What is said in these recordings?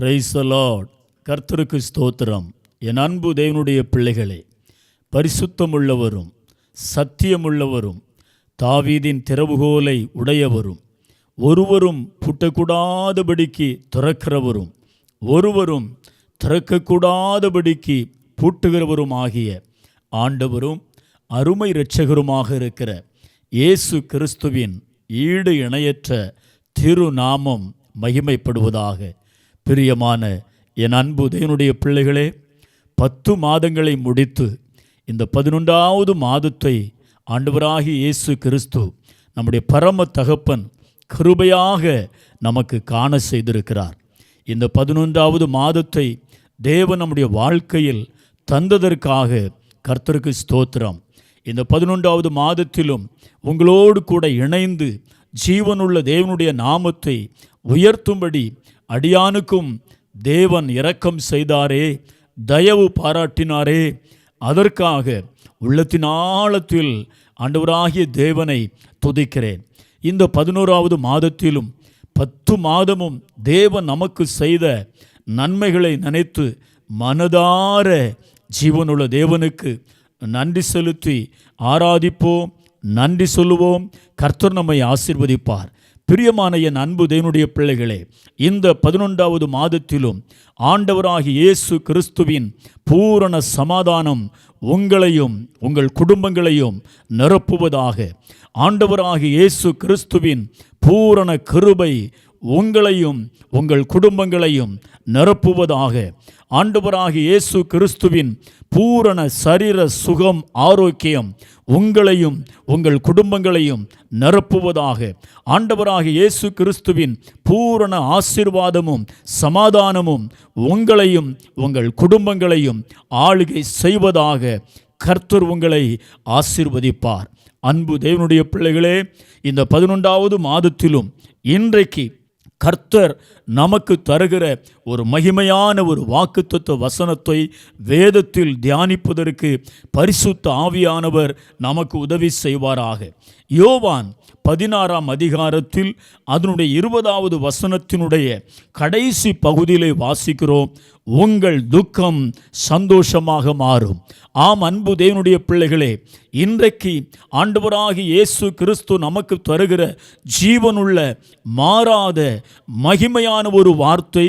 Praise the Lord. கர்த்தருக்கு ஸ்தோத்திரம். என் அன்பு தேவனுடைய பிள்ளைகளே, பரிசுத்தமுள்ளவரும் சத்தியமுள்ளவரும் தாவீதின் திறவுகோலை உடையவரும் ஒருவரும் பூட்டக்கூடாதபடிக்கு திறக்கிறவரும் ஒருவரும் திறக்கக்கூடாதபடிக்கு பூட்டுகிறவரும் ஆகிய ஆண்டவரும் அருமை இரட்சகருமாக இருக்கிற இயேசு கிறிஸ்துவின் ஈடு இணையற்ற திருநாமம் மகிமைப்படுவதாக. பிரியமான என் அன்பு தேவனுடைய பிள்ளைகளே, 10 மாதங்களை முடித்து இந்த 11வது மாதத்தை ஆண்டவராகிய இயேசு கிறிஸ்து நம்முடைய பரம தகப்பன் கிருபையாக நமக்கு காண செய்திருக்கிறார். இந்த 11வது மாதத்தை தேவன் நம்முடைய வாழ்க்கையில் தந்ததற்காக கர்த்தருக்கு ஸ்தோத்திரம். இந்த 11வது மாதத்திலும் உங்களோடு கூட இணைந்து ஜீவனுள்ள தேவனுடைய நாமத்தை உயர்த்தும்படி அடியானுக்கும் தேவன் இரக்கம் செய்தாரே, தயவு பாராட்டினாரே, அதற்காக உள்ளத்தின் ஆழத்தில் ஆண்டவராகிய தேவனை துதிக்கிறேன். இந்த 11வது மாதத்திலும் 10 மாதமும் தேவன் நமக்கு செய்த நன்மைகளை நினைத்து மனதார ஜீவனுள்ள தேவனுக்கு நன்றி செலுத்தி ஆராதிப்போம், நன்றி சொல்லுவோம். கர்த்தர் நம்மை ஆசீர்வதிப்பார். பிரியமான என் அன்பு தேவனுடைய பிள்ளைகளே, இந்த 11வது மாதத்திலும் ஆண்டவராகிய இயேசு கிறிஸ்துவின் பூரண சமாதானம் உங்களையும் உங்கள் குடும்பங்களையும் நிரப்புவதாக. ஆண்டவராகிய இயேசு கிறிஸ்துவின் பூரண கிருபை உங்களையும் உங்கள் குடும்பங்களையும் நிரப்புவதாக. ஆண்டவராகிய இயேசு கிறிஸ்துவின் பூரண சரீர சுகம் ஆரோக்கியம் உங்களையும் உங்கள் குடும்பங்களையும் நிரப்புவதாக. ஆண்டவராகிய இயேசு கிறிஸ்துவின் பூரண ஆசீர்வாதமும் சமாதானமும் உங்களையும் உங்கள் குடும்பங்களையும் ஆளுகை செய்வதாக. கர்த்தர் உங்களை ஆசீர்வதிப்பார். அன்பு தேவனுடைய பிள்ளைகளே, இந்த 11வது மாதத்திலும் இன்றைக்கு கர்த்தர் நமக்கு தருகிற ஒரு மகிமையான ஒரு வாக்குத்தத்த வசனத்தை வேதத்தில் தியானிப்பதற்கு பரிசுத்த ஆவியானவர் நமக்கு உதவி செய்வாராக. யோவான் 16ஆம் அதிகாரத்தில் அதனுடைய 20வது வசனத்தினுடைய கடைசி பகுதியிலே வாசிக்கிறோம், உங்கள் துக்கம் சந்தோஷமாக மாறும். ஆம் அன்பு தேவனுடைய பிள்ளைகளே, இன்றைக்கு ஆண்டவராகிய இயேசு கிறிஸ்து நமக்கு தருகிற ஜீவனுள்ள மாறாத மகிமையான ஒரு வார்த்தை,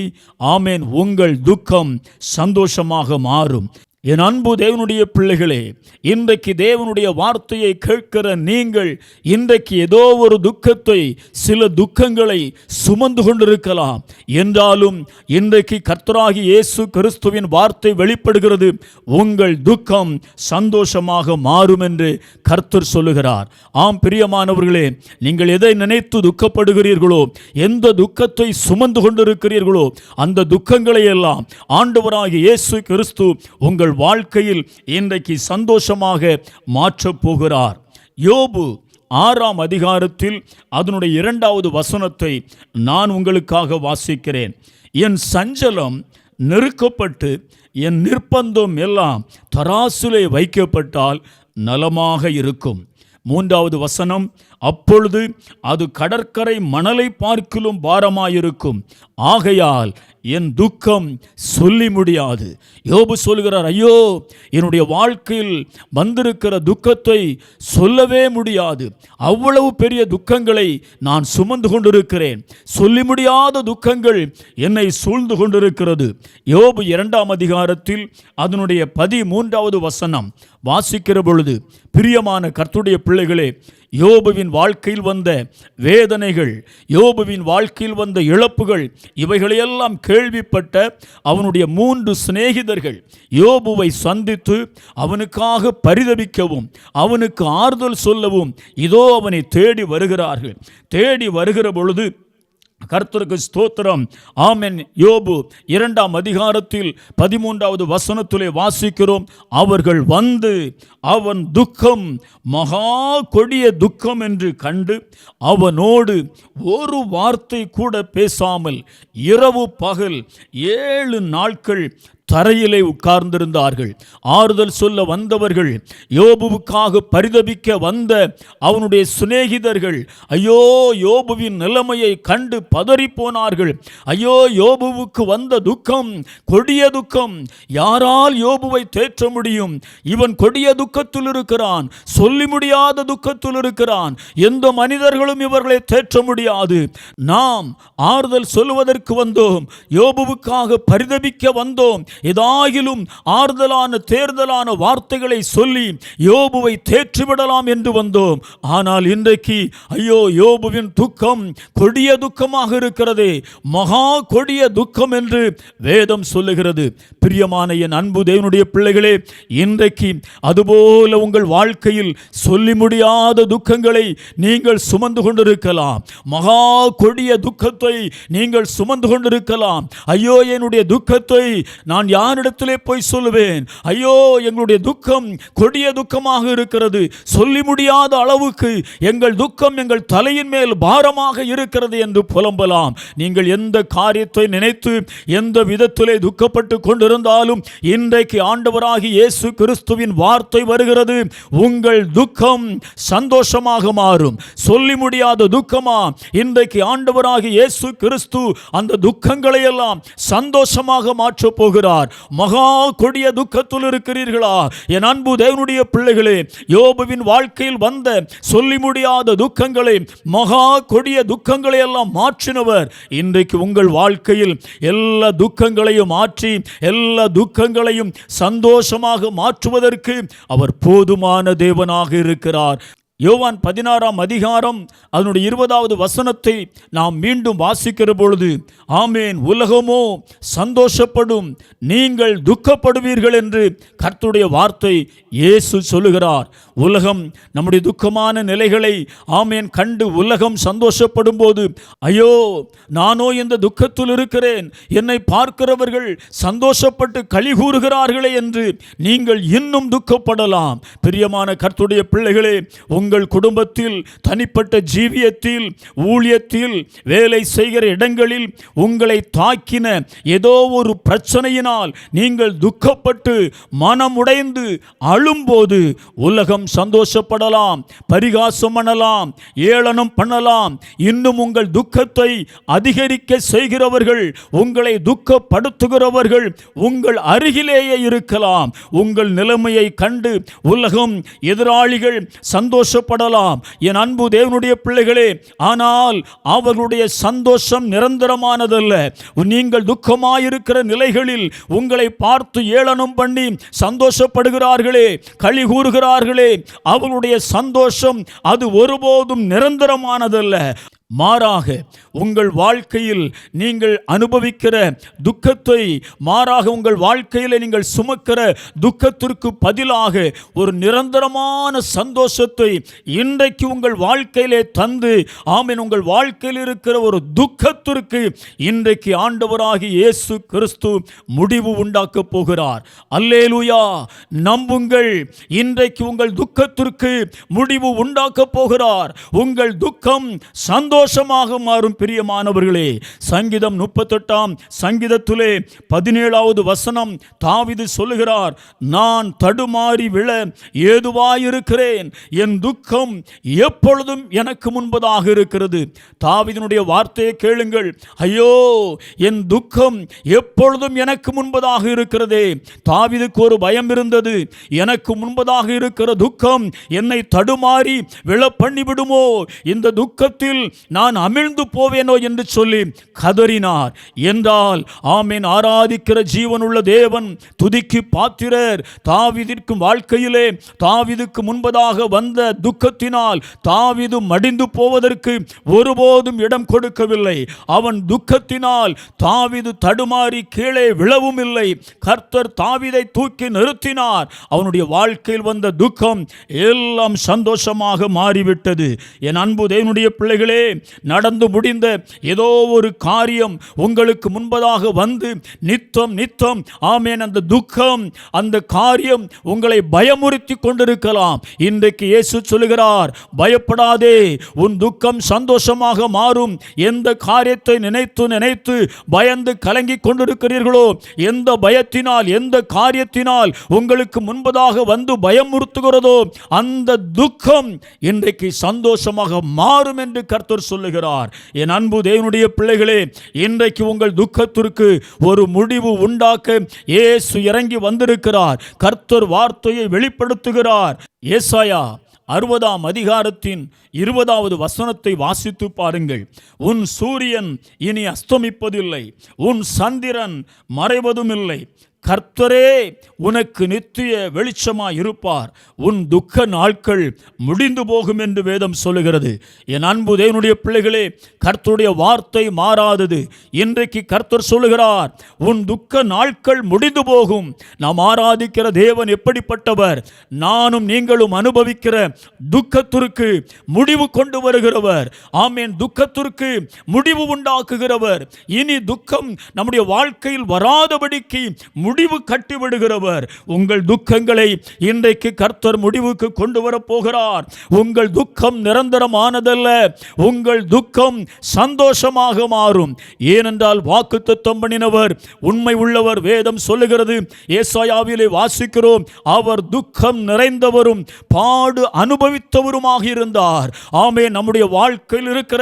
ஆமென், உங்கள் துக்கம் சந்தோஷமாக மாறும். என் அன்பு தேவனுடைய பிள்ளைகளே, இன்றைக்கு தேவனுடைய வார்த்தையை கேட்கிற நீங்கள் இன்றைக்கு ஏதோ ஒரு துக்கத்தை, சில துக்கங்களை சுமந்து கொண்டிருக்கலாம். என்றாலும் இன்றைக்கு கர்த்தராகிய இயேசு கிறிஸ்துவின் வார்த்தை வெளிப்படுகிறது, உங்கள் துக்கம் சந்தோஷமாக மாறும் என்று கர்த்தர் சொல்லுகிறார். ஆம் பிரியமானவர்களே, நீங்கள் எதை நினைத்து துக்கப்படுகிறீர்களோ, எந்த துக்கத்தை சுமந்து கொண்டிருக்கிறீர்களோ, அந்த துக்கங்களை எல்லாம் ஆண்டவராகிய இயேசு கிறிஸ்து உங்கள் வாழ்க்கையில் இன்றைக்கு சந்தோஷமாக மாற்றப் போகிறார். யோபு 6ஆம் அதிகாரத்தில் அதனுடைய 2வது வசனத்தை நான் உங்களுக்காக வாசிக்கிறேன். என் சஞ்சலம் நெருக்கப்பட்டு என் நிர்பந்தம் எல்லாம் தராசிலே வைக்கப்பட்டால் நலமாக இருக்கும். 3வது வசனம், அப்பொழுது அது கடற்கரை மணலை பார்க்கிலும் பாரமாயிருக்கும், ஆகையால் என் துக்கம் சொல்லி முடியாது. யோபு சொல்கிறார், ஐயோ, என்னுடைய வாழ்க்கையில் வந்திருக்கிற துக்கத்தை சொல்லவே முடியாது. அவ்வளவு பெரிய துக்கங்களை நான் சுமந்து கொண்டிருக்கிறேன். சொல்லி முடியாத துக்கங்கள் என்னை சூழ்ந்து கொண்டிருக்கிறது. யோபு 2ஆம் அதிகாரத்தில் அதனுடைய 13வது வசனம் வாசிக்கிற பொழுது, பிரியமான கர்த்தருடைய பிள்ளைகளே, யோபுவின் வாழ்க்கையில் வந்த வேதனைகள், யோபுவின் வாழ்க்கையில் வந்த இழப்புகள், இவைகளையெல்லாம் கேள்விப்பட்ட அவனுடைய 3 சிநேகிதர்கள் யோபுவை சந்தித்து அவனுக்காக பரிதபிக்கவும் அவனுக்கு ஆறுதல் சொல்லவும் இதோ அவனை தேடி வருகிறார்கள். தேடி வருகிற பொழுது கர்த்தருக்கு ஸ்தோத்திரம், ஆமென். யோபு 2ஆம் அதிகாரத்தில் 13வது வசனத்திலே வாசிக்கிறோம், அவர்கள் வந்து அவன் துக்கம் மகா கொடிய துக்கம் என்று கண்டு அவனோடு ஒரு வார்த்தை கூட பேசாமல் இரவு பகல் 7 நாட்கள் தரையிலே உட்கார்ந்திருந்தார்கள். ஆறுதல் சொல்ல வந்தவர்கள், யோபுவுக்காக பரிதபிக்க வந்த அவனுடைய சிநேகிதர்கள் ஐயோ யோபுவின் நிலைமையை கண்டு பதறி போனார்கள். ஐயோ யோபுவுக்கு வந்த துக்கம் கொடிய துக்கம், யாரால் யோபுவை தேற்ற முடியும்? இவன் கொடிய துக்கத்தில் இருக்கிறான், சொல்லி முடியாத துக்கத்தில் இருக்கிறான், எந்த மனிதர்களும் இவர்களை தேற்ற முடியாது. நாம் ஆறுதல் சொல்லுவதற்கு வந்தோம், யோபுவுக்காக பரிதபிக்க வந்தோம். ஏதாயிலும் ஆறுதலான தேர்தலான வார்த்தைகளை சொல்லி யோபுவை தேற்றிவிடலாம் என்று வந்தோம். ஆனால் இன்றைக்கு ஐயோ யோபுவின் துக்கம் கொடிய துக்கமாக இருக்கிறது, மகா கொடிய துக்கம் என்று வேதம் சொல்லுகிறது. பிரியமான என் அன்பு தேவனுடைய பிள்ளைகளே, இன்றைக்கு அதுபோல உங்கள் வாழ்க்கையில் சொல்லி முடியாத துக்கங்களை நீங்கள் சுமந்து கொண்டிருக்கலாம். மகா கொடிய துக்கத்தை நீங்கள் சுமந்து கொண்டிருக்கலாம். ஐயோ என்னுடைய துக்கத்தை நான் யாரிடத்திலே போய் சொல்லுவேன்? ஐயோ எங்களுடைய துக்கம் கொடிய துக்கமாக இருக்கிறது, சொல்லி முடியாத அளவுக்கு எங்கள் துக்கம் எங்கள் தலையின் மேல் பாரமாக இருக்கிறது என்று புலம்பலாம். நீங்கள் எந்த காரியத்தை நினைத்து எந்த விதத்திலே துக்கப்பட்டு கொண்டிருந்தாலும் இன்றைக்கு ஆண்டவராகிய இயேசு கிறிஸ்துவின் வார்த்தை வருகிறது, உங்கள் துக்கம் சந்தோஷமாக மாறும். சொல்லி முடியாத துக்கமா? இன்றைக்கு ஆண்டவராகிய இயேசு கிறிஸ்து அந்த துக்கங்களை எல்லாம் சந்தோஷமாக மாற்றப் போகிறார். மகா கொடிய துக்கத்தில் இருக்கிறீர்களா என் அன்பு தேவனுடைய பிள்ளைகளே? யோபுவின் வாழ்க்கையில் வந்த சொல்லி முடியாத துக்கங்களை, மகா கொடிய துக்கங்களை எல்லாம் மாற்றினவர் இன்றைக்கு உங்கள் வாழ்க்கையில் எல்லா துக்கங்களையும் மாற்றி எல்லா துக்கங்களையும் சந்தோஷமாக மாற்றுவதற்கு அவர் போதுமான தேவனாக இருக்கிறார். யோவான் 16ஆம் அதிகாரம் அதனுடைய 20வது வசனத்தை நாம் மீண்டும் வாசிக்கிற பொழுது, ஆமேன், உலகமோ சந்தோஷப்படும், நீங்கள் துக்கப்படுவீர்கள் என்று கர்த்தருடைய வார்த்தை இயேசு சொல்லுகிறார். உலகம் நம்முடைய துக்கமான நிலைகளை ஆமேன் கண்டு உலகம் சந்தோஷப்படும் போது, ஐயோ நானோ இந்த துக்கத்தில் இருக்கிறேன், என்னை பார்க்கிறவர்கள் சந்தோஷப்பட்டு களி கூறுகிறார்களே என்று நீங்கள் இன்னும் துக்கப்படலாம். பிரியமான கர்த்தருடைய பிள்ளைகளே, உங்கள் குடும்பத்தில், தனிப்பட்ட ஜீவியத்தில், ஊழியத்தில், வேலை செய்கிற இடங்களில் உங்களை தாக்கின ஏதோ ஒரு பிரச்சனையினால் நீங்கள் துக்கப்பட்டு மனமுடைந்து அழும்போது உலகம் சந்தோஷப்படலாம், பரிகாசம் பண்ணலாம், ஏளனம் பண்ணலாம். இன்னும் உங்கள் துக்கத்தை அதிகரிக்க செய்கிறவர்கள், உங்களை துக்கப்படுத்துகிறவர்கள் உங்கள் அருகிலேயே இருக்கலாம். உங்கள் நிலைமையை கண்டு உலகம், எதிராளிகள் சந்தோஷப்படலாம் என் அன்பு தேவனுடைய பிள்ளைகளே. ஆனால் அவர்களுடைய சந்தோஷம் நிரந்தரமானதல்ல. நீங்கள் துக்கமாயிருக்கிற நிலைகளில் உங்களை பார்த்து ஏளனம் பண்ணி சந்தோஷப்படுகிறார்களே, களி கூறுகிறார்களே, அவர்களுடைய சந்தோஷம் அது ஒருபோதும் நிரந்தரமானதல்ல. மாறாக உங்கள் வாழ்க்கையில் நீங்கள் அனுபவிக்கிற துக்கத்தை, மாறாக உங்கள் வாழ்க்கையில் நீங்கள் சுமக்கிற துக்கத்திற்கு பதிலாக ஒரு நிரந்தரமான சந்தோஷத்தை இன்றைக்கு உங்கள் வாழ்க்கையிலே தந்து, ஆமென், உங்கள் வாழ்க்கையில் இருக்கிற ஒரு துக்கத்திற்கு இன்றைக்கு ஆண்டவராகிய இயேசு கிறிஸ்து முடிவு உண்டாக்க போகிறார். அல்லேலூயா! நம்புங்கள், இன்றைக்கு உங்கள் துக்கத்திற்கு முடிவு உண்டாக்க போகிறார். உங்கள் துக்கம் சந்தோஷமாக மாறும். பிரியமானவர்களே, சங்கீதம் 38ஆம் சங்கீதத்திலே 17வது வசனம் தாவீது சொல்லுகிறார், நான் தடுமாறி விழ ஏதுவாயிருக்கிறேன், என் துக்கம் எப்பொழுதும் எனக்கு முன்பதாக இருக்கிறது. தாவீதினுடைய வார்த்தையை கேளுங்கள். ஐயோ என் துக்கம் எப்பொழுதும் எனக்கு முன்பதாக இருக்கிறதே. தாவீதுக்கு ஒரு பயம் இருந்தது, எனக்கு முன்பதாக இருக்கிற துக்கம் என்னை தடுமாறி விழ பண்ணிவிடுமோ, இந்த துக்கத்தில் நான் அமிழ்ந்து போவேனோ என்று சொல்லி கதறினார். என்றால் ஆமென், ஆராதிக்கிற ஜீவனுள்ள தேவன், துதிக்கு பாத்திரர் தாவீதிற்கு வாழ்க்கையிலே தாவீதுக்கு முன்பதாக வந்த துக்கத்தினால் தாவீது மடிந்து போவதற்கு ஒருபோதும் இடம் கொடுக்கவில்லை. அவன் துக்கத்தினால் தாவீது தடுமாறி கீழே விழவும் இல்லை. கர்த்தர் தாவீதை தூக்கி நிறுத்தினார். அவனுடைய வாழ்க்கையில் வந்த துக்கம் எல்லாம் சந்தோஷமாக மாறிவிட்டது. என் அன்பு தேவனுடைய பிள்ளைகளே, நடந்து முடிந்த ஏதோ ஒரு காரியம் உங்களுக்கு முன்பதாக வந்து நித்தம் ஆமேன் அந்த துக்கம், அந்த காரியம் உங்களை பயமுறுத்தி கொண்டிருக்கலாம். இன்றைக்கு இயேசு சொல்லுகிறார், பயப்படாதே, உன் துக்கம் சந்தோஷமாக மாறும். எந்த காரியத்தை நினைத்து பயந்து கலங்கி கொண்டிருக்கிறீர்களோ, எந்த பயத்தினால், எந்த காரியத்தினால் உங்களுக்கு முன்பதாக வந்து பயமுறுத்துகிறதோ, அந்த துக்கம் இன்றைக்கு சந்தோஷமாக மாறும் என்று கர்த்தர் சொல்லுகிறார். என் அன்பு தேவனுடைய பிள்ளைகளே, இன்றைக்கு உங்கள் துக்கத்திற்கு ஒரு முடிவு உண்டாக்க இயேசு இறங்கி வந்திருக்கிறார். கர்த்தர் வார்த்தையை வெளிப்படுத்துகிறார். ஏசாயா 60ஆம் அதிகாரத்தின் 20வது வசனத்தை வாசித்து பாருங்கள். உன் சூரியன் இனி அஸ்தமிப்பதில்லை, உன் சந்திரன் மறைவதும் இல்லை. கர்த்தரே உனக்கு நித்திய வெளிச்சமாய் இருப்பார். உன் துக்க நாட்கள் முடிந்து போகும் என்று வேதம் சொல்லுகிறது. என் அன்பு தேவனுடைய பிள்ளைகளே, கர்த்தருடைய வார்த்தை மாறாதது. இன்றைக்கு கர்த்தர் சொல்லுகிறார், உன் துக்க நாட்கள் முடிந்து போகும். நாம் ஆராதிக்கிற தேவன் எப்படிப்பட்டவர்? நானும் நீங்களும் அனுபவிக்கிற துக்கத்திற்கு முடிவு கொண்டு வருகிறவர். ஆமேன். துக்கத்திற்கு முடிவு உண்டாக்குகிறவர். இனி துக்கம் நம்முடைய வாழ்க்கையில் வராதபடிக்கு முடிவு கட்டிவிடுகிறவர். உங்கள் துக்கங்களை இன்றைக்கு கர்த்தர் முடிவுக்கு கொண்டு வரப்போகிறார். உங்கள் துக்கம் நிரந்தரமானதல்ல, உங்கள் துக்கம் சந்தோஷமாக மாறும். ஏனென்றால் வாக்குத்தத்தம் பண்ணினவர் உண்மை உள்ளவர். வேதம் சொல்லுகிறது, ஏசாயாவிலே வாசிக்கிறோம், அவர் துக்கம் நிறைந்தவரும் பாடு அனுபவித்தவருமாக இருந்தார். ஆமே. நம்முடைய வாழ்க்கையில் இருக்கிற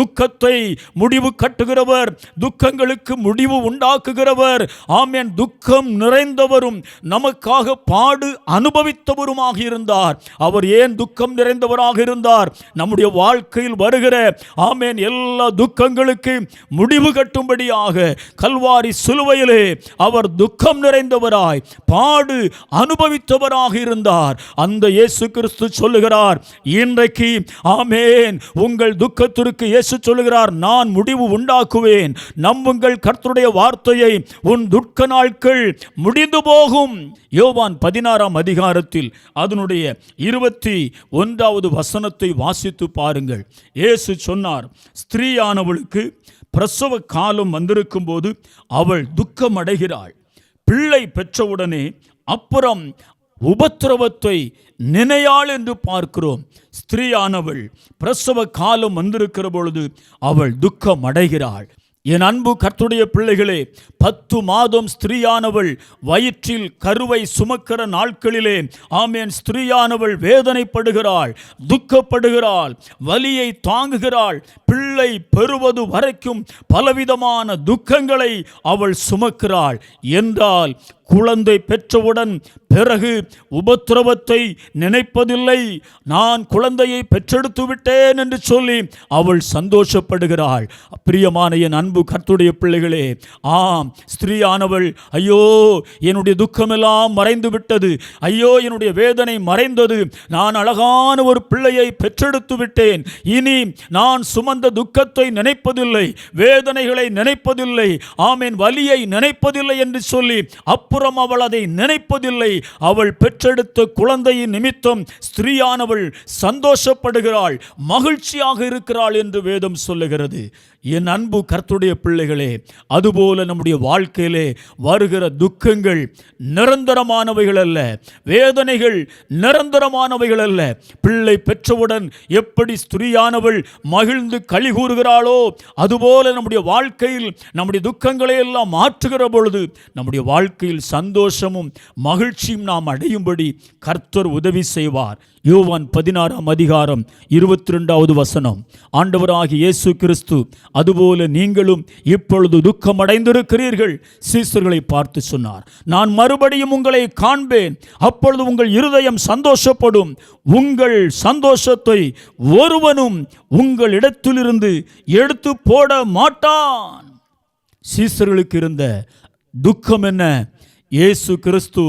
துக்கத்தை முடிவு கட்டுகிறவர், துக்கங்களுக்கு முடிவு உண்டாக்குகிறவர். ஆமேன். துக்கம் நிறைந்தவரும் நமக்காக பாடு அனுபவித்தவருமாக இருந்தார். அவர் ஏன் துக்கம் நிறைந்தவராக இருந்தார்? நம்முடைய வாழ்க்கையில் வருகிற ஆமேன் எல்லா துக்கங்களுக்கு முடிவு கட்டும்படியாக கல்வாரி சிலுவையிலே அவர் துக்கம் நிறைந்தவராய் பாடு அனுபவித்தவராக இருந்தார். அந்த இயேசு கிறிஸ்து சொல்லுகிறார், இன்றைக்கு ஆமேன் உங்கள் துக்கத்திற்கு இயேசு சொல்லுகிறார், நான் முடிவு உண்டாக்குவேன். நம்புங்கள் கர்த்தருடைய வார்த்தையை. உன் துக்க நாட்கள் முடிந்து போகும். யோவான் 16ஆம் அதிகாரத்தில் அதனுடைய 21வது வசனத்தை வாசித்து பாருங்கள். இயேசு சொன்னார், ஸ்திரீயானவளுக்கு பிரசவ காலம் வந்திருக்கும் போது அவள் துக்கம் அடைகிறாள். பிள்ளை பெற்றவுடனே அப்புறம் உபத்திரவத்தை நினையாள் என்று பார்க்கிறோம். ஸ்திரீயானவள் பிரசவ காலம் வந்திருக்கிற பொழுது அவள் துக்கம் அடைகிறாள். என் அன்பு கர்த்தருடைய பிள்ளைகளே, 10 மாதம் ஸ்திரீயானவள் வயிற்றில் கருவை சுமக்கிற நாட்களிலே ஆமேன் ஸ்திரீயானவள் வேதனைப்படுகிறாள், துக்கப்படுகிறாள், வலியை தாங்குகிறாள். பிள்ளை பெறுவது வரைக்கும் பலவிதமான துக்கங்களை அவள் சுமக்கிறாள். என்றால் குழந்தை பெற்றவுடன் பிறகு உபத்திரவத்தை நினைப்பதில்லை. நான் குழந்தையை பெற்றெடுத்து விட்டேன் என்று சொல்லி அவள் சந்தோஷப்படுகிறாள். பிரியமான என் அன்பு கர்த்தருடைய பிள்ளைகளே, ஆம், ஸ்திரீயானவள் ஐயோ என்னுடைய துக்கமெல்லாம் மறைந்து விட்டது, ஐயோ என்னுடைய வேதனை மறைந்தது, நான் அழகான ஒரு பிள்ளையை பெற்றெடுத்து விட்டேன், இனி நான் சுமந்த துக்கத்தை நினைப்பதில்லை, வேதனைகளை நினைப்பதில்லை, ஆமேன் வலியை நினைப்பதில்லை என்று சொல்லி அப்புறம் அவள் அதை நினைப்பதில்லை. அவள் பெற்றெடுத்த குழந்தையின் நிமித்தம் ஸ்திரீயானவள் சந்தோஷப்படுகிறாள், மகிழ்ச்சியாக இருக்கிறாள் என்று வேதம் சொல்லுகிறது. என் அன்பு கர்த்தருடைய பிள்ளைகளே, அதுபோல நம்முடைய வாழ்க்கையிலே வருகிற துக்கங்கள் நிரந்தரமானவைகள் அல்ல, வேதனைகள் நிரந்தரமானவைகள் அல்ல. பிள்ளை பெற்றவுடன் எப்படி ஸ்திரீயானவள் மகிழ்ந்து களி கூறுகிறாளோ, அதுபோல நம்முடைய வாழ்க்கையில் நம்முடைய துக்கங்களை எல்லாம் மாற்றுகிற பொழுது நம்முடைய வாழ்க்கையில் சந்தோஷமும் மகிழ்ச்சியும் நாம் அடையும்படி கர்த்தர் உதவி செய்வார். யோவான் 16ஆம் அதிகாரம் 22வது வசனம். ஆண்டவராகிய இயேசு கிறிஸ்து, அதுபோல நீங்களும் இப்பொழுது துக்கமடைந்திருக்கிறீர்கள், சீசர்களை பார்த்து சொன்னார், நான் மறுபடியும் உங்களை காண்பேன், அப்பொழுது உங்கள் இருதயம் சந்தோஷப்படும், உங்கள் சந்தோஷத்தை ஒருவனும் உங்கள் இடத்திலிருந்து எடுத்து போட மாட்டான். சீசர்களுக்கு இருந்த துக்கம் என்ன? இயேசு கிறிஸ்து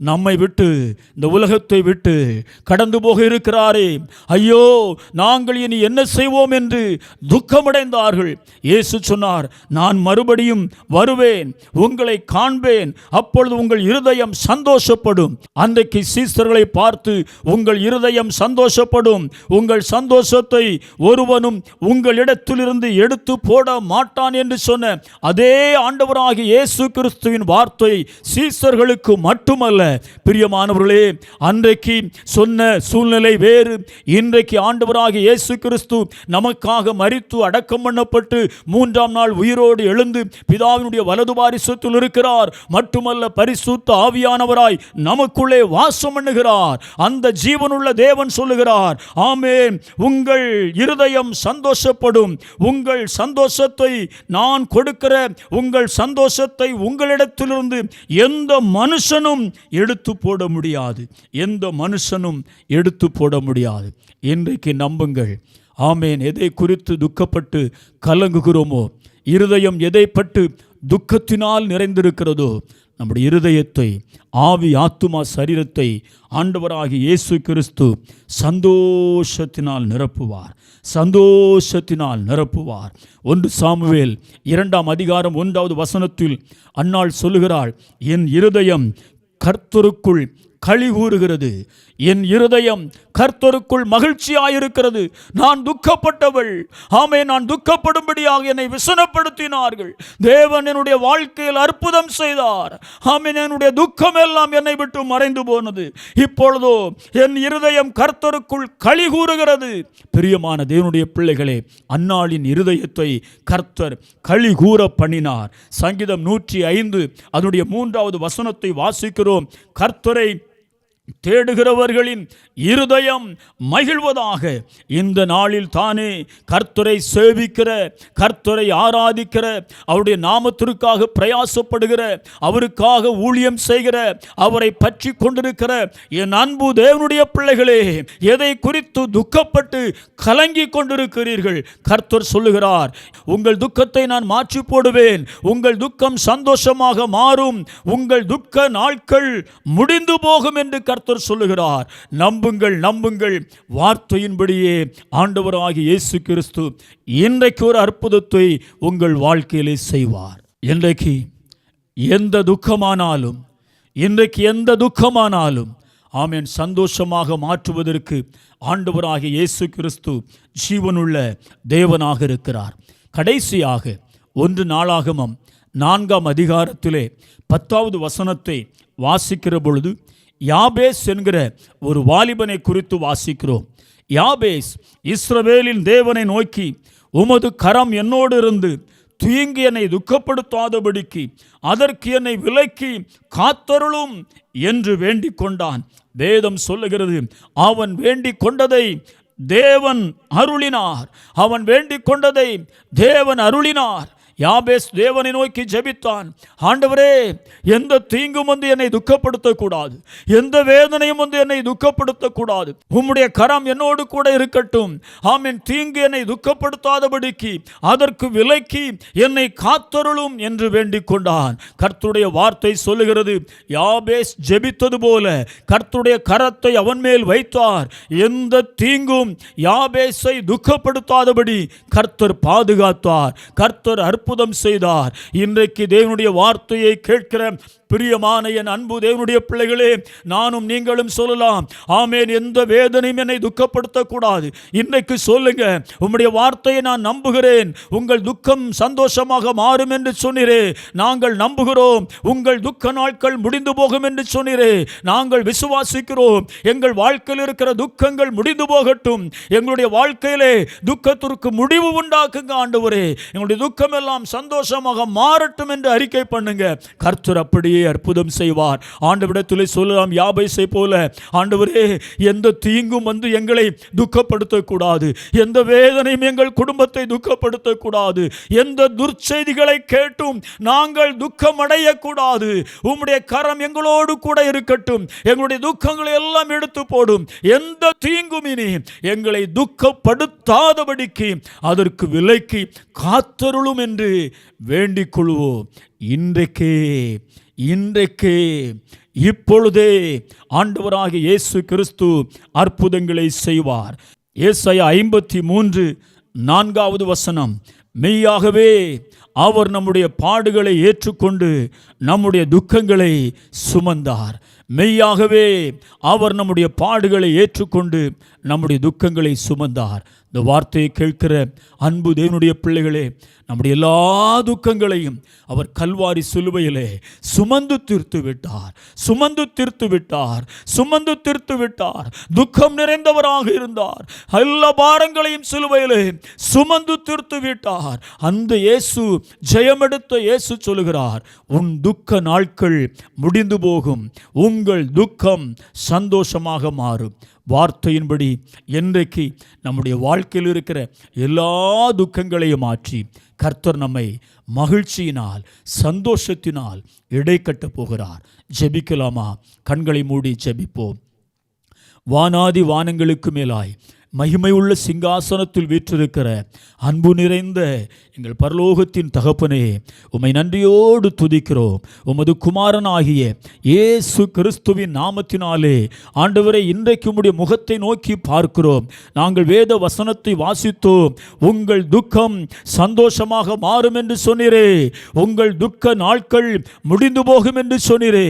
நம்மை விட்டு, இந்த உலகத்தை விட்டு கடந்து போக இருக்கிறாரே, ஐயோ நாங்கள் இனி என்ன செய்வோம் என்று துக்கமடைந்தார்கள். இயேசு சொன்னார், நான் மறுபடியும் வருவேன், உங்களை காண்பேன், அப்பொழுது உங்கள் இருதயம் சந்தோஷப்படும். அன்றைக்கு சீசர்களை பார்த்து, உங்கள் இருதயம் சந்தோஷப்படும், உங்கள் சந்தோஷத்தை ஒருவனும் உங்களிடத்திலிருந்து எடுத்து போட மாட்டான் என்று சொன்ன அதே ஆண்டவராகிய இயேசு கிறிஸ்துவின் வார்த்தை சீசர்களுக்கு மட்டுமல்ல. பிரியமானவர்களே, அன்றைக்கு சொன்ன சூழ்நிலை வேறு. இன்றைக்கு ஆண்டவராகிய இயேசு கிறிஸ்து நமக்காக மரித்து அடக்கம் பண்ணப்பட்டு 3ஆம் நாள் உயிரோடு எழுந்து பிதாவினுடைய வலது பாரிசத்தில் இருக்கிறார். மட்டுமல்ல, பரிசுத்த ஆவியானவராய் நமக்குள்ளே வாசம் பண்ணுகிறார். அந்த ஜீவனுள்ள தேவன் சொல்லுகிறார், ஆமென், உங்கள் இருதயம் சந்தோஷப்படும், உங்கள் சந்தோஷத்தை நான் கொடுக்கிற, உங்கள் சந்தோஷத்தை உங்களிடத்திலிருந்து எந்த மனுஷனும் எடுத்து போட முடியாது, எந்த மனுஷனும் எடுத்து போட முடியாது. இன்றைக்கு நம்புங்கள். ஆமேன். எதை குறித்து துக்கப்பட்டு கலங்குகிறோமோ, இருதயம் எதை பட்டு துக்கத்தினால் நிறைந்திருக்கிறதோ, நம்முடைய இருதயத்தை, ஆவி, ஆத்துமா, சரீரத்தை ஆண்டவராகிய இயேசு கிறிஸ்து சந்தோஷத்தினால் நிரப்புவார், சந்தோஷத்தினால் நிரப்புவார். 1 சாமுவேல் 2ஆம் அதிகாரம் 1வது வசனத்தில் அன்னாள் சொல்லுகிறாள், என் இருதயம் கர்த்தருக்குள் களி கூறுகிறது, என் இருதயம் கர்த்தருக்குள் மகிழ்ச்சியாயிருக்கிறது. நான் துக்கப்பட்டவள், ஆமே, நான் துக்கப்படும்படியாக என்னை விசனப்படுத்தினார்கள். தேவன் என்னுடைய வாழ்க்கையில் அற்புதம் செய்தார். ஆமே, என்னுடைய துக்கம் எல்லாம் என்னை விட்டு மறைந்து போனது. இப்பொழுதோ என் இருதயம் கர்த்தருக்குள் களி கூறுகிறது. பிரியமான தேவனுடைய பிள்ளைகளே, அன்னாளின் இருதயத்தை கர்த்தர் களி கூற பண்ணினார். சங்கீதம் 105 அதனுடைய 3வது வசனத்தை வாசிக்கிறோம். கர்த்தரை தேடுகிறவர்களின் இருதயம் மகிழ்வதாக. இந்த நாளில் தானே கர்த்தரை சேவிக்கிற, கர்த்தரை ஆராதிக்கிற, அவருடைய நாமத்திற்காக பிரயாசப்படுகிற, அவருக்காக ஊழியம் செய்கிற, அவரை பற்றி கொண்டிருக்கிற என் அன்பு தேவனுடைய பிள்ளைகளே, எதை குறித்து துக்கப்பட்டு கலங்கி கொண்டிருக்கிறீர்கள்? கர்த்தர் சொல்லுகிறார், உங்கள் துக்கத்தை நான் மாற்றி போடுவேன், உங்கள் துக்கம் சந்தோஷமாக மாறும், உங்கள் துக்க நாட்கள் முடிந்து போகும் என்று கர்த்தர் சொல்லுகிறார். நம்புங்கள், நம்புங்கள். வார்த்தையின்படியே ஆண்டவராகிய இயேசு கிறிஸ்து இன்றைக்கு ஒரு அற்புதத்தை உங்கள் வாழ்க்கையிலே செய்வார். இன்றைக்கு எந்த துக்கமானாலும், இன்றைக்கு எந்த துக்கமானாலும், ஆமென், சந்தோஷமாக மாற்றுவதற்கு ஆண்டவராகிய இயேசு கிறிஸ்து ஜீவனுள்ள தேவனாக இருக்கிறார். கடைசியாக 1 நாளாகமம் 4ஆம் அதிகாரத்திலே 10வது வசனத்தை வாசிக்கிற பொழுது யாபேஸ் என்கிற ஒரு வாலிபனை குறித்து வாசிக்கிறோம். யாபேஸ் இஸ்ரவேலின் தேவனை நோக்கி, உமது கரம் என்னோடு இருந்து தூங்கி என்னை துக்கப்படுத்தாதபடிக்கு அதற்கு என்னை விலக்கி காத்தருளும் என்று வேண்டிக் கொண்டான். வேதம் சொல்லுகிறது, அவன் வேண்டிக் கொண்டதை தேவன் அருளினார். அவன் வேண்டிக் கொண்டதை தேவன் அருளினார். யாபேஸ் தேவனை நோக்கி ஜெபித்தான். ஆண்டவரே, எந்த தீங்கும் வந்து என்னை துக்கப்படுத்தக்கூடாது, எந்த வேதனையும் வந்து என்னை துக்கப்படுத்தக்கூடாது, உம்முடைய கரம் என்னோடு கூட இருக்கட்டும். ஆமென். தீங்கு என்னை துக்கப்படுத்தாதபடிக்கு அதற்கு விலக்கி என்னை காத்தருளும் என்று வேண்டிக் கொண்டான். கர்த்தருடைய வார்த்தை சொல்லுகிறது, யாபேஸ் ஜெபித்தது போல கர்த்தருடைய கரத்தை அவன் மேல் வைத்தார். எந்த தீங்கும் யாபேஸை துக்கப்படுத்தாதபடி கர்த்தர் பாதுகாத்தார். கர்த்தர் அற்புதம் செய்தார். இன்றைக்கு தேவனுடைய வார்த்தையை கேட்கிற பிரியமான என் அன்பு தேவனுடைய பிள்ளைகளே, நானும் நீங்களும் சொல்லலாம், ஆமென், எந்த வேதனையும் என்னை துக்கப்படுத்தக்கூடாது. இன்றைக்கு சொல்லுங்க, உம்முடைய வார்த்தையை நான் நம்புகிறேன், உங்கள் துக்கம் சந்தோஷமாக மாறும் என்று சொன்னீரே. நாங்கள் நம்புகிறோம், உங்கள் துக்க நாட்கள் முடிந்து போகும் என்று சொன்னீரே. நாங்கள் விசுவாசிக்கிறோம், எங்கள் வாழ்க்கையில் இருக்கிற துக்கங்கள் முடிந்து போகட்டும், எங்களுடைய வாழ்க்கையிலே துக்கத்திற்கு முடிவு உண்டாக்குங்க ஆண்டவரே, எங்களுடைய துக்கம் எல்லாம் சந்தோஷமாக மாறட்டும் என்று அறிக்கை பண்ணுங்க. கர்த்தர் அப்படியே அற்புதம் செய்வார். ஆண்டவரிடத்திலே சொல்லலாம், யாபேசை போல, ஆண்டவரே, எந்த தீங்கும் வந்து எங்களை துக்கப்படுத்தக்கூடாது, எந்த வேதனையும் எங்கள் குடும்பத்தை துக்கப்படுத்தக்கூடாது, எந்த துர்ச்செய்திகளை கேட்டும் நாங்கள் துக்கம் அடையக்கூடாது. உம்முடைய கரம் எங்களோடு கூட இருக்கட்டும், எங்களுடைய துக்கங்களை எல்லாம் எடுத்து போடும், எந்த தீங்கும் இனி எங்களை துக்கப்படுத்தாதபடிக்கு அதற்கு விலக்கி காத்தருளும் என்று வேண்டிக் கொள்வோம். இன்றைக்கே இன்றைக்கே இப்பொழுதே ஆண்டவராகிய இயேசு கிறிஸ்து அற்புதங்களை செய்வார். ஏசாயா 53:4 மெய்யாகவே அவர் நம்முடைய பாடுகளை ஏற்றுக்கொண்டு நம்முடைய துக்கங்களை சுமந்தார். மெய்யாகவே அவர் நம்முடைய பாடுகளை ஏற்றுக்கொண்டு நம்முடைய துக்கங்களை சுமந்தார். இந்த வார்த்தையை கேட்கிற அன்பு தேவனுடைய பிள்ளைகளே, நம்முடைய எல்லா துக்கங்களையும் அவர் கல்வாரி சிலுவையிலே சுமந்து தீர்த்து விட்டார். துக்கம் நிறைந்தவராக இருந்தார். எல்லா பாரங்களையும் சிலுவையிலே சுமந்து தீர்த்து விட்டார். அந்த இயேசு, ஜெயமெடுத்த இயேசு சொல்லுகிறார், உன் துக்க நாட்கள் முடிந்து போகும், உங்கள் துக்கம் சந்தோஷமாக மாறும். வார்த்தையின்படி இன்றைக்கு நம்முடைய வாழ்க்கையில் இருக்கிற எல்லா துக்கங்களையும் மாற்றி கர்த்தர் நம்மை மகிழ்ச்சியினால், சந்தோஷத்தினால் இடைக்கட்டப் போகிறார். ஜெபிக்கலாமா? கண்களை மூடி ஜெபிப்போம். வானாதி வானங்களுக்கு மேலாய் மகிமை உள்ள சிங்காசனத்தில் வீற்றிருக்கிற அன்பு நிறைந்த எங்கள் பரலோகத்தின் தகப்பனே, உம்மை நன்றியோடு துதிக்கிறோம். உமது குமாரனாகிய இயேசு கிறிஸ்துவின் நாமத்தினாலே ஆண்டவரை இன்றைக்கு உம்முடைய முகத்தை நோக்கி பார்க்கிறோம். நாங்கள் வேத வசனத்தை வாசித்தோம். உங்கள் துக்கம் சந்தோஷமாக மாறும் என்று சொன்னீரே, உங்கள் துக்க நாட்கள் முடிந்து போகும் என்று சொன்னீரே.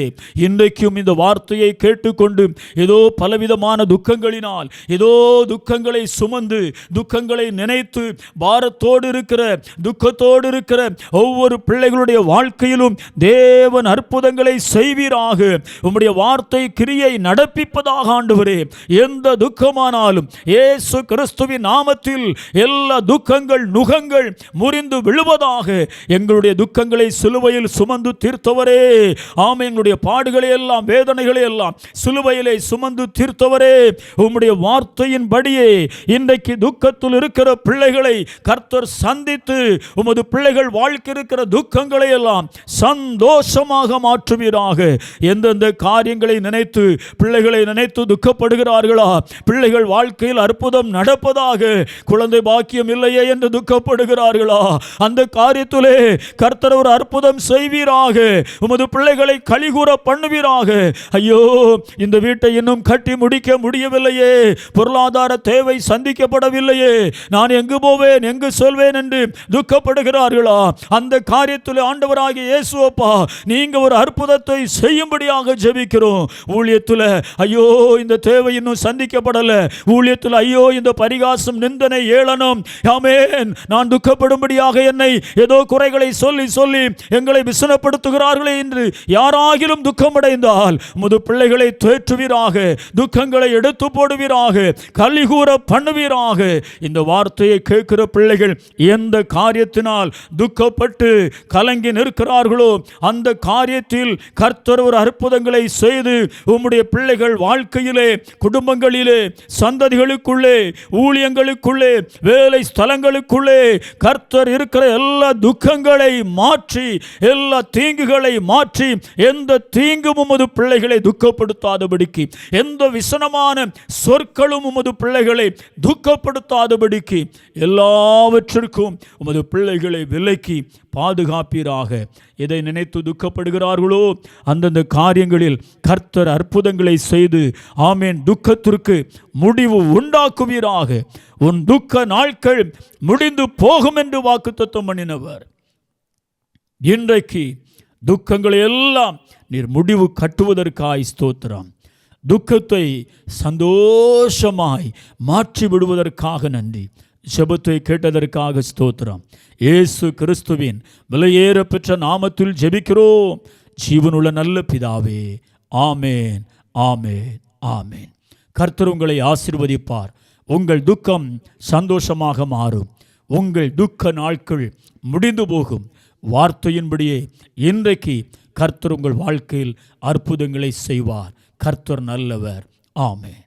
இன்றைக்கும் இந்த வார்த்தையை கேட்டுக்கொண்டு ஏதோ பலவிதமான துக்கங்களினால், ஏதோ துக்கங்களை சுமந்து, துக்கங்களை நினைத்து பாரத்தோடு இருக்கிற, துக்கத்தோடு இருக்கிற ஒவ்வொரு பிள்ளைகளுடைய வாழ்க்கையிலும் தேவன் அற்புதங்களை செய்வீராக. உம்முடைய வார்த்தை கிரியை நடப்பிப்பதாக ஆண்டவரே. எந்த துக்கமானாலும் இயேசு கிறிஸ்துவின் நாமத்தில் எல்லா துக்கங்கள், நுகங்கள் முறிந்து விழுவதாக. எங்களுடைய துக்கங்களை சிலுவையில் சுமந்து தீர்த்தவரே, ஆம், எங்களுடைய பாடுகளை எல்லாம், வேதனைகளை எல்லாம் சிலுவையிலே சுமந்து தீர்த்தவரே, உம்முடைய வார்த்தையின் படியே இன்றைக்கு துக்கத்தில் இருக்கிற பிள்ளைகளை கர்த்தர் சந்தித்து உமது பிள்ளைகள் வாழ்க்கை இருக்கிற துக்கங்களை எல்லாம் சந்தோஷமாக மாற்றுவீராக. எந்தெந்த காரியங்களை நினைத்து, பிள்ளைகளை நினைத்து துக்கப்படுகிறார்களா, பிள்ளைகள் வாழ்க்கையில் அற்புதம் நடப்பதாக, குழந்தை பாக்கியம் இல்லையே என்று துக்கப்படுகிறார்களா, அந்த காரியத்திலே கர்த்தர் ஒரு அற்புதம் செய்வீராக. உமது பிள்ளைகளை கலிகூற பண்ணுவீராக. ஐயோ, இந்த வீட்டை இன்னும் கட்டி முடிக்க முடியவில்லையே, பொருளாதார தேவை சந்திக்கப்படவில்லையே, நான் எங்கு போவேன், எங்கு சொல்வேன் என்று துக்கப்படுகிறார்களா, அந்த காரியத்தில் ஆண்டவராகிய இயேசுவப்பா, நீங்க ஒரு அற்புதத்தை செய்யும்படியாக ஜெபிக்கிறோம். ஊழியத்தில் ஐயோ இந்த தேவை இன்னும் சந்திக்கப்படல, ஊழியத்தில் ஐயோ இந்த பரிகாசம், நிந்தனை, ஏளனம், ஆமென், நான் துக்கப்படும்படியாக என்னை ஏதோ குறைகளை சொல்லி சொல்லி எங்களை விசனப்படுத்துகிறார்களே என்று யாராகிலும் துக்கமடைந்தால் உமது பிள்ளைகளை தேற்றுவீராக, துக்கங்களை எடுத்து போடுவீராக, கலிகூற பண்ணுவீராக. இந்த வார்த்தையை கேட்கிற பிள்ளைகள் எந்த காரியத்தினால் துக்கப்பட்டு கலங்கி நிற்கிறார்களோ அந்த காரியத்தில் கர்த்தர் ஒரு அற்புதங்களை செய்து உம்முடைய பிள்ளைகள் வாழ்க்கையிலே, குடும்பங்களிலே, சந்ததிகளுக்குள்ளே, ஊழியங்களுக்குள்ளே, வேலை ஸ்தலங்களுக்குள்ளே கர்த்தர் இருக்கிற எல்லா துக்கங்களை மாற்றி, எல்லா தீங்குகளை மாற்றி, எந்த தீங்கும் உமது பிள்ளைகளை துக்கப்படுத்தாதபடிக்கு, எந்த விசனமான சொற்களும் உமது பிள்ளைகளை துக்கப்படுத்தாதபடிக்கு எல்லாவற்றிற்கும் உமது பிள்ளைகளை விலக்கி பாதுகாப்பீராக. எதை நினைத்து துக்கப்படுகிறார்களோ அந்தந்த காரியங்களில் கர்த்தர் அற்புதங்களை செய்து, ஆமேன், துக்கத்திற்கு முடிவு உண்டாக்குவீராக. உன் துக்க நாட்கள் முடிந்து போகும் என்று வாக்குத்தத்தம் பண்ணினவர், இன்றைக்கு துக்கங்களை எல்லாம் நீர் முடிவு கட்டுவதற்காய் ஸ்தோத்திரம். துக்கத்தை சந்தோஷமாய் மாற்றி விடுவதற்காக நன்றி. ஜெபத்தை கேட்டதற்காக ஸ்தோத்திரம். இயேசு கிறிஸ்துவின் விலையேற பெற்ற நாமத்தில் ஜெபிக்கிறோம் ஜீவனுள்ள நல்ல பிதாவே. ஆமேன், ஆமேன், ஆமேன். கர்த்தர் உங்களை ஆசீர்வதிப்பார். உங்கள் துக்கம் சந்தோஷமாக மாறும். உங்கள் துக்க நாட்கள் முடிந்து போகும். வார்த்தையின்படியே இன்றைக்கு கர்த்தர் உங்கள் வாழ்க்கையில் அற்புதங்களை செய்வார். கர்த்தர் நல்லவர். ஆமென்.